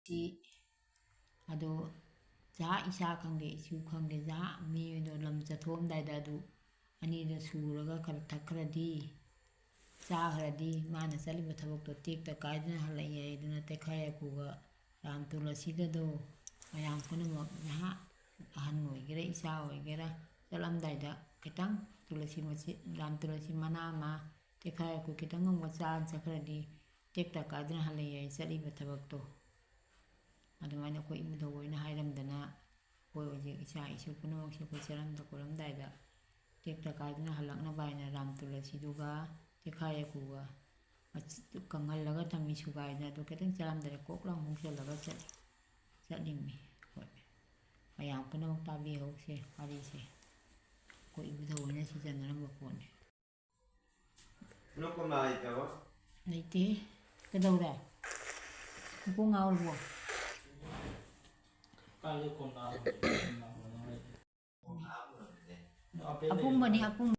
ꯁꯤ ꯑꯗꯣ ꯖꯍꯥ ꯏꯁꯥ ꯈꯪꯗꯦ ꯏꯁꯨ ꯈꯪꯗꯦ ꯖꯍꯥ ꯃꯤꯗꯣ ꯂꯝ ꯆꯠꯊꯣꯛꯑꯝꯗꯥꯏꯗ ꯑꯗꯨ ꯑꯅꯤꯗꯣ ꯁꯨꯔꯒ ꯈꯔ ꯊꯛꯈ꯭ꯔꯗꯤ ꯆꯥꯈ꯭ꯔꯗꯤ ꯃꯥꯅ ꯆꯠꯂꯤꯕ ꯊꯕꯛꯇꯣ ꯇꯦꯛꯇ ꯀꯥꯏꯗꯅ ꯍꯜꯂꯛꯏ ꯌꯥꯏ ꯑꯗꯨꯅ ꯇꯦꯛꯈꯥꯏ ꯑꯀꯨꯒ ꯔꯥꯝ ꯇꯨꯂꯁꯤꯒꯗꯣ ꯃꯌꯥꯝ ꯄꯨꯝꯅꯃꯛ ꯅꯍꯥ ꯑꯍꯟ ꯑꯣꯏꯒꯦꯔꯥ ꯏꯆꯥ ꯑꯣꯏꯒꯦꯔꯥ ꯆꯠꯂꯝꯗꯥꯏꯗ ꯈꯤꯇꯪ ꯇꯨꯂꯁꯤ ꯔꯥꯝ ꯇꯨꯂꯁꯤ ꯃꯅꯥ ꯑꯃ ꯇꯦꯛꯈꯥꯏ ꯑꯀꯨ ꯈꯤꯇꯪ ꯑꯃ ꯆꯥꯔ ꯆꯠꯈ꯭ꯔꯗꯤ ꯇꯦꯛꯇ ꯀꯥꯏꯗꯅ ꯍꯜꯂꯛꯏ ꯌꯥꯏ ꯆꯠꯂꯤꯕ ꯊꯕꯛꯇꯣ ꯑꯗꯨꯃꯥꯏꯅ ꯑꯩꯈꯣꯏ ꯏꯕꯨꯙꯧ ꯑꯣꯏꯅ ꯍꯥꯏꯔꯝꯗꯅ ꯑꯩꯈꯣꯏ ꯍꯧꯖꯤꯛ ꯏꯆꯥ ꯏꯁꯨ ꯄꯨꯝꯅꯃꯛꯁꯦ ꯑꯩꯈꯣꯏ ꯆꯠꯂꯝꯗ ꯈꯣꯠꯂꯝꯗꯥꯏꯗ ꯇꯦꯛꯇ ꯀꯥꯏꯗꯅ ꯍꯜꯂꯛꯅꯕ ꯍꯥꯏꯅ ꯔꯥꯝ ꯇꯨꯂꯁꯤꯗꯨꯒ ꯇꯦꯛꯈꯥꯏ ꯑꯀꯨꯒ ꯀꯪꯍꯜꯂꯒ ꯊꯝꯃꯤ ꯁꯨꯒꯥꯏꯗꯅ ꯑꯗꯨ ꯈꯤꯇꯪ ꯆꯠꯂꯝꯗꯥꯏꯗ ꯀꯣꯛ ꯂꯥꯎ ꯍꯨꯛꯆꯜꯂꯒ ꯆꯠꯂꯤꯃꯤ ꯍꯣꯏ ꯃꯌꯥꯝ ꯄꯨꯝꯅꯃꯛ ꯇꯥꯕꯤꯍꯧꯁꯦ ꯋꯥꯔꯤꯁꯦ ꯑꯩꯈꯣꯏ ꯏꯕꯨꯙꯧ ꯑꯣꯏꯅ ꯁꯤꯖꯤꯟꯅꯔꯝꯕ ꯄꯣꯠꯅꯤ ꯂꯩꯇꯦ ꯀꯩꯗꯧꯔꯦ ꯃꯄꯨꯡ ꯉꯥꯎꯔꯕꯣ ꯑꯄꯨꯝꯕꯅꯤ ꯑꯄꯨꯝꯕ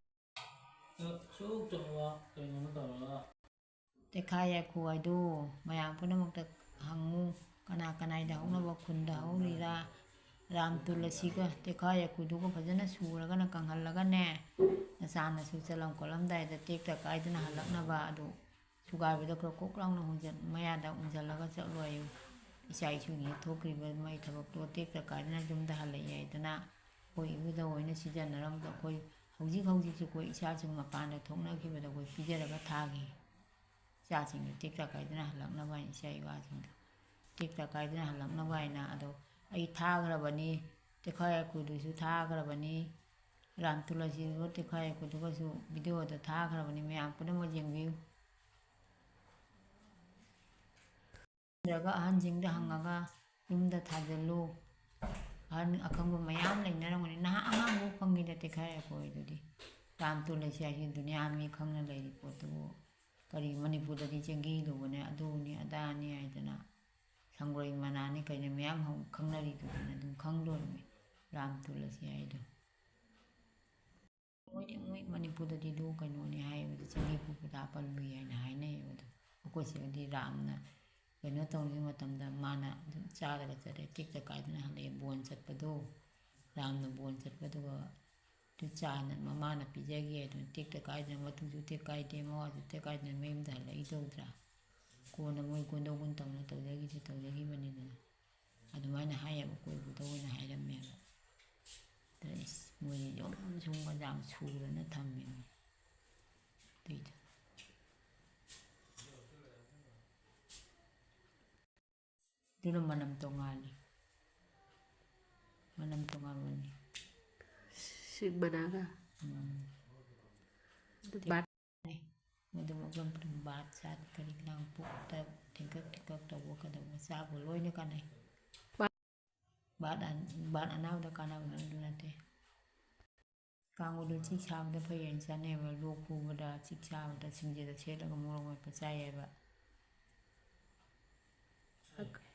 ꯇꯦꯛꯈꯥꯏ ꯑꯀꯨ ꯍꯥꯏꯗꯣ ꯃꯌꯥꯝ ꯄꯨꯝꯅꯃꯛꯇ ꯍꯪꯉꯨ ꯀꯅꯥ ꯀꯅꯥꯏꯗ ꯍꯧꯅꯕ ꯈꯨꯟꯗ ꯍꯧꯔꯤꯔꯥ ꯔꯥꯝ ꯇꯨꯂꯁꯤꯒ ꯇꯦꯛꯈꯥꯏ ꯑꯀꯨꯗꯨꯒ ꯐꯖꯅ ꯁꯨꯔꯒꯅ ꯀꯪꯍꯜꯂꯒꯅꯦ ꯅꯆꯥꯅꯁꯨ ꯆꯠꯂꯝ ꯈꯣꯠꯂꯝꯗꯥꯏꯗ ꯇꯦꯛꯇ ꯀꯥꯏꯗꯅ ꯍꯜꯂꯛꯅꯕ ꯑꯗꯨ ꯁꯨꯒꯥꯏꯕꯗ ꯈꯔ ꯀꯣꯛ ꯂꯥꯎꯅ ꯃꯌꯥꯗ ꯎꯟꯁꯤꯜꯂꯒ ꯆꯠꯂꯨ ꯍꯥꯏꯌꯨ ꯏꯆꯥ ꯏꯁꯨꯒꯤ ꯊꯣꯛꯈ꯭ꯔꯤꯕ ꯃꯩ ꯊꯕꯛꯇꯣ ꯇꯦꯛꯇ ꯀꯥꯏꯗꯅ ꯌꯨꯝꯗ ꯍꯜꯂꯛꯏ ꯍꯥꯏꯗꯅ ꯑꯩꯈꯣই ꯏꯕꯨꯙꯧ ꯑꯣꯏꯅ ꯁꯤꯖꯤꯟꯅꯔꯝꯕ ꯑꯩꯈꯣꯏ ꯍꯧꯖꯤꯛ ꯍꯧꯖꯤꯛꯁꯨ ꯑꯩꯈꯣꯏ ꯏꯆꯥꯁꯤꯡ ꯃꯄꯥꯟꯗ ꯊꯣꯛꯅꯈꯤꯕꯗ ꯑꯩꯈꯣꯏ ꯄꯤꯖꯔꯒ ꯊꯥꯈꯤ ꯏꯆꯥꯁꯤꯡꯗꯣ ꯇꯦꯛꯇ ꯀꯥꯏꯗꯅ ꯍꯜꯂꯛꯅꯕ ꯍꯥꯏꯅ ꯏꯆꯥ ꯏꯋꯥꯁꯤꯡꯗꯣ ꯇꯦꯛꯇ ꯀꯥꯏꯗꯅ ꯍꯜꯂꯛꯅꯕ ꯍꯥꯏꯅ ꯑꯗꯣ ꯑꯩ ꯊꯥꯈ꯭ꯔꯕꯅꯤ ꯇꯦꯛꯈꯥꯏ ꯑꯀꯨꯗꯨꯁꯨ ꯊꯥꯈ꯭ꯔꯕꯅꯤ ꯔꯥꯝ ꯇꯨꯂꯁꯤꯗꯨꯒ ꯇꯦꯛꯈꯥꯏ ꯑꯀꯨꯗꯨꯒꯁꯨ ꯚꯤꯗꯤꯑꯣꯗ ꯊꯥꯈ꯭ꯔꯕꯅꯤ ꯃꯌꯥꯝ ꯄꯨꯝꯅꯃꯛ ꯌꯦꯡꯕꯤꯌꯨ ꯅꯠꯇ꯭ꯔꯒ ꯑꯍꯟꯁꯤꯡꯗ ꯍꯪꯉꯒ ꯌꯨꯝꯗ ꯊꯥꯖꯤꯜꯂꯨ ꯑꯍꯟ ꯑꯈꯪꯕ ꯃꯌꯥꯝ ꯂꯩꯅꯔꯝꯒꯅꯤ ꯅꯍꯥ ꯑꯉꯥꯡꯐꯥꯎ ꯈꯪꯉꯤꯗ ꯇꯦꯛꯈꯥꯏ ꯑꯀꯨ ꯍꯥꯏꯗꯨꯗꯤ ꯔꯥꯝ ꯇꯨꯂꯁꯤ ꯍꯥꯏꯁꯤ ꯗꯨꯅꯤꯌꯥ ꯃꯤ ꯈꯪꯅ ꯂꯩꯔꯤ ꯄꯣꯠꯇꯨꯕꯨ ꯀꯔꯤ ꯃꯅꯤꯄꯨꯔꯗꯗꯤ ꯆꯦꯡꯒꯤ ꯂꯨꯕꯅꯦ ꯑꯗꯨꯅꯤ ꯑꯗꯥꯅꯤ ꯍꯥꯏꯗꯅ ꯁꯪꯕ꯭ꯔꯩ ꯃꯅꯥꯅꯤ ꯀꯩꯅ ꯃꯌꯥꯝ ꯈꯪꯅꯔꯤꯗꯨꯅ ꯑꯗꯨꯝ ꯈꯪꯗꯣꯔꯤꯃꯤ ꯔꯥꯝ ꯇꯨꯂꯁꯤ ꯍꯥꯏꯗꯣ ꯃꯣꯏ ꯃꯅꯤꯄꯨꯔꯗꯗꯤ ꯂꯨ ꯀꯩꯅꯣꯅꯤ ꯍꯥꯏꯕꯗꯤ ꯆꯦꯡꯒꯤ ꯄꯨꯄꯨꯗ ꯄꯜꯂꯨꯏ ꯍꯥꯏꯅ ꯍꯥꯏꯅꯩꯌꯦꯕ ꯑꯗꯣ ꯑꯩꯈꯣꯏ ꯁꯤꯗꯗꯤ ꯔꯥꯝꯅ ꯀꯩꯅꯣ ꯇꯧꯔꯤꯉꯩ ꯃꯇꯝꯗ ꯃꯥꯅ ꯑꯗꯨꯝ ꯆꯥꯔꯒ ꯆꯠꯂꯦ ꯇꯦꯛꯇ ꯀꯥꯏꯗꯅ ꯍꯜꯂꯛꯑꯦ ꯕꯣꯟ ꯆꯠꯄꯗꯣ ꯔꯥꯝꯅ ꯕꯣꯟ ꯆꯠꯄꯗꯨꯒ ꯑꯗꯨ ꯆꯥꯅ ꯃꯃꯥꯅ ꯄꯤꯖꯒꯦ ꯑꯗꯨꯅ ꯇꯦꯛꯇ ꯀꯥꯏꯗꯅ ꯃꯇꯨꯁꯨ ꯇꯦꯛꯀꯥꯏꯗꯦ ꯃꯋꯥꯁꯨ ꯇꯦꯛꯀꯥꯏꯗꯅ ꯃꯌꯨꯝꯗ ꯍꯜꯂꯛꯏꯗꯧꯗ꯭ꯔꯥ ꯀꯣꯟꯅ ꯃꯣꯏ ꯀꯣꯟꯗꯧꯒꯨꯟ ꯇꯧꯅ ꯇꯧꯖꯈꯤꯕꯅꯤꯗꯅ ꯑꯗꯨꯃꯥꯏꯅ ꯍꯥꯏꯌꯦꯕ ꯑꯩꯈꯣꯏ ꯏꯕꯨꯙꯧ ꯍꯣꯏꯅ ꯍꯥꯏꯔꯝꯃꯦꯕ ꯑꯗ ꯃꯣꯏꯗꯤ ꯌꯨꯝ ꯌꯥꯝ ꯁꯨꯔꯅ ꯊꯝꯃꯤꯅꯤ ꯑꯗꯨꯏꯗꯣ ꯑꯗꯨꯅ ꯃꯅꯝ ꯇꯣꯉꯥꯜꯂꯤ ꯃꯅꯝ ꯇꯣꯉꯥꯟꯕꯅꯤ ꯁꯤꯡꯃꯅꯥꯒ ꯃꯗꯨꯃꯛ ꯕꯥꯠ ꯁꯥꯠ ꯀꯔꯤ ꯀꯔꯥ ꯄꯨꯛꯇ ꯊꯤꯟꯀꯛ ꯊꯤꯟꯀꯛ ꯇꯧꯕ ꯀꯩꯗꯧꯕ ꯆꯥꯕ ꯂꯣꯏꯅ ꯀꯥꯟꯅꯩ ꯕꯥꯠ ꯑꯅꯥꯕꯗ ꯀꯥꯟꯅꯕ ꯑꯗꯨ ꯅꯠꯇꯦ ꯀꯥꯡꯕꯨꯗꯨ ꯆꯤꯛ ꯁꯥꯕꯗ ꯐꯩ ꯍꯥꯏꯅ ꯆꯥꯅꯩꯕ ꯂꯣꯛ ꯈꯨꯕꯗ ꯆꯤꯛ ꯁꯥꯕꯗ ꯁꯤꯡꯖꯗ ꯁꯦꯠꯂꯒ ꯃꯣꯔꯣꯛ ꯃꯦꯠꯄ ꯆꯥꯏ ꯍꯥꯏꯕ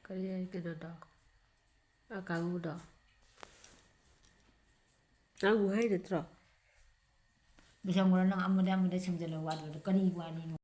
ꯀꯔꯤ ꯀꯩꯅꯣꯗꯣ ꯀꯥꯡꯕꯨꯗꯣ ꯅꯪꯕꯨ ꯍꯩ ꯅꯠꯇ꯭ꯔꯣ ꯕꯤꯁꯝꯒꯔ ꯅꯪ ꯑꯃꯗ ꯁꯝꯖꯜꯂꯒ ꯋꯥꯗꯕꯗꯣ ꯀꯔꯤ ꯋꯥꯔꯤꯅꯣ